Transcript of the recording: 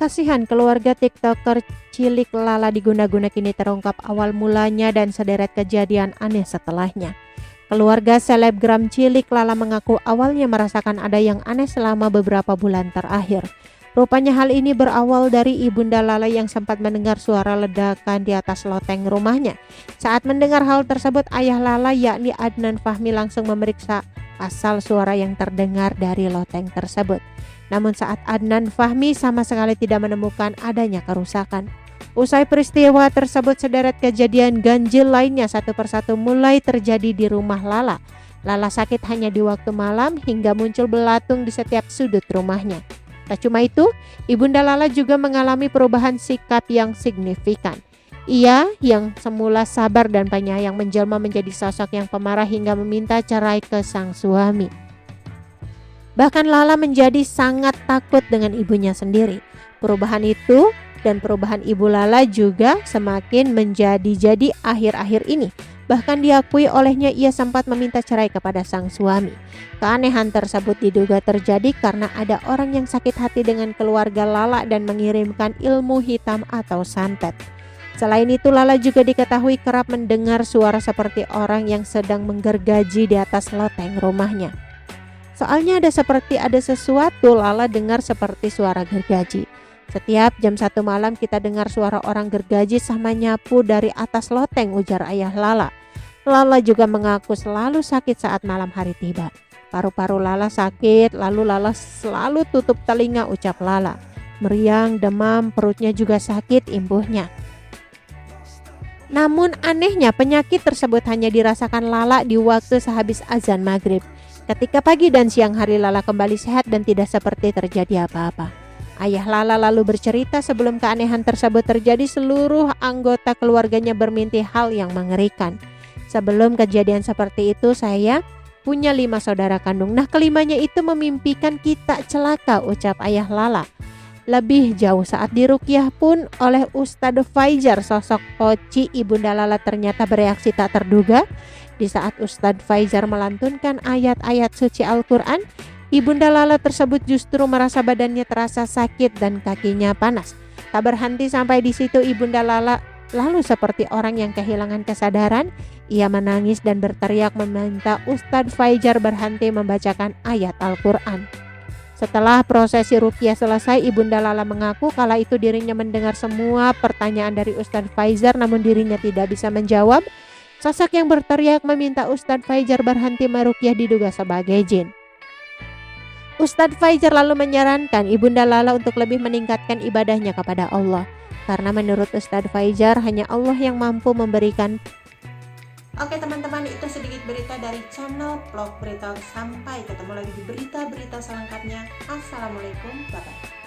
Kasihan keluarga TikToker cilik Lala diguna-guna kini terungkap awal mulanya dan sederet kejadian aneh setelahnya. Keluarga selebgram cilik Lala mengaku awalnya merasakan ada yang aneh selama beberapa bulan terakhir. Rupanya hal ini berawal dari ibunda Lala yang sempat mendengar suara ledakan di atas loteng rumahnya. Saat mendengar hal tersebut, ayah Lala yakni Adnan Fahmi langsung memeriksa asal suara yang terdengar dari loteng tersebut. Namun saat Adnan Fahmi sama sekali tidak menemukan adanya kerusakan. Usai peristiwa tersebut, sederet kejadian ganjil lainnya satu persatu mulai terjadi di rumah Lala. Lala sakit hanya di waktu malam hingga muncul belatung di setiap sudut rumahnya. Tak cuma itu, ibunda Lala juga mengalami perubahan sikap yang signifikan. Ia yang semula sabar dan penyayang menjelma menjadi sosok yang pemarah hingga meminta cerai ke sang suami. Bahkan Lala menjadi sangat takut dengan ibunya sendiri. Perubahan itu dan perubahan ibu Lala juga semakin menjadi-jadi akhir-akhir ini. Bahkan diakui olehnya ia sempat meminta cerai kepada sang suami. Keanehan tersebut diduga terjadi karena ada orang yang sakit hati dengan keluarga Lala dan mengirimkan ilmu hitam atau santet. Selain itu, Lala juga diketahui kerap mendengar suara seperti orang yang sedang menggergaji di atas loteng rumahnya. Soalnya ada sesuatu Lala dengar seperti suara gergaji. Setiap jam 1 malam kita dengar suara orang gergaji sama nyapu dari atas loteng, ujar ayah Lala. Lala juga mengaku selalu sakit saat malam hari tiba. Paru-paru Lala sakit, lalu Lala selalu tutup telinga, ucap Lala. Meriang, demam, perutnya juga sakit, imbuhnya. Namun anehnya penyakit tersebut hanya dirasakan Lala di waktu sehabis azan maghrib. Ketika pagi dan siang hari Lala kembali sehat dan tidak seperti terjadi apa-apa. Ayah Lala lalu bercerita sebelum keanehan tersebut terjadi, seluruh anggota keluarganya bermimpi hal yang mengerikan. Sebelum kejadian seperti itu saya punya 5 saudara kandung. Nah, kelimanya itu memimpikan kita celaka, ucap ayah Lala. Lebih jauh saat diruqyah pun oleh Ustadz Faizar, sosok Oci ibunda Lala ternyata bereaksi tak terduga. Di saat Ustadz Faizar melantunkan ayat-ayat suci Al-Quran, ibunda Lala tersebut justru merasa badannya terasa sakit dan kakinya panas. Tak berhenti sampai di situ, ibunda Lala lalu seperti orang yang kehilangan kesadaran. Ia menangis dan berteriak meminta Ustadz Faizar berhenti membacakan ayat Al-Quran. Setelah prosesi ruqyah selesai, ibunda Lala mengaku kala itu dirinya mendengar semua pertanyaan dari Ustadz Faizar, namun dirinya tidak bisa menjawab. Sosok yang berteriak meminta Ustadz Faizar berhenti meruqyah diduga sebagai jin. Ustadz Faizar lalu menyarankan ibunda Lala untuk lebih meningkatkan ibadahnya kepada Allah. Karena menurut Ustadz Faizar hanya Allah yang mampu memberikan. Oke teman-teman, itu sedikit berita dari channel Vlog Berita. Sampai ketemu lagi di berita-berita selengkapnya. Assalamualaikum, bye-bye.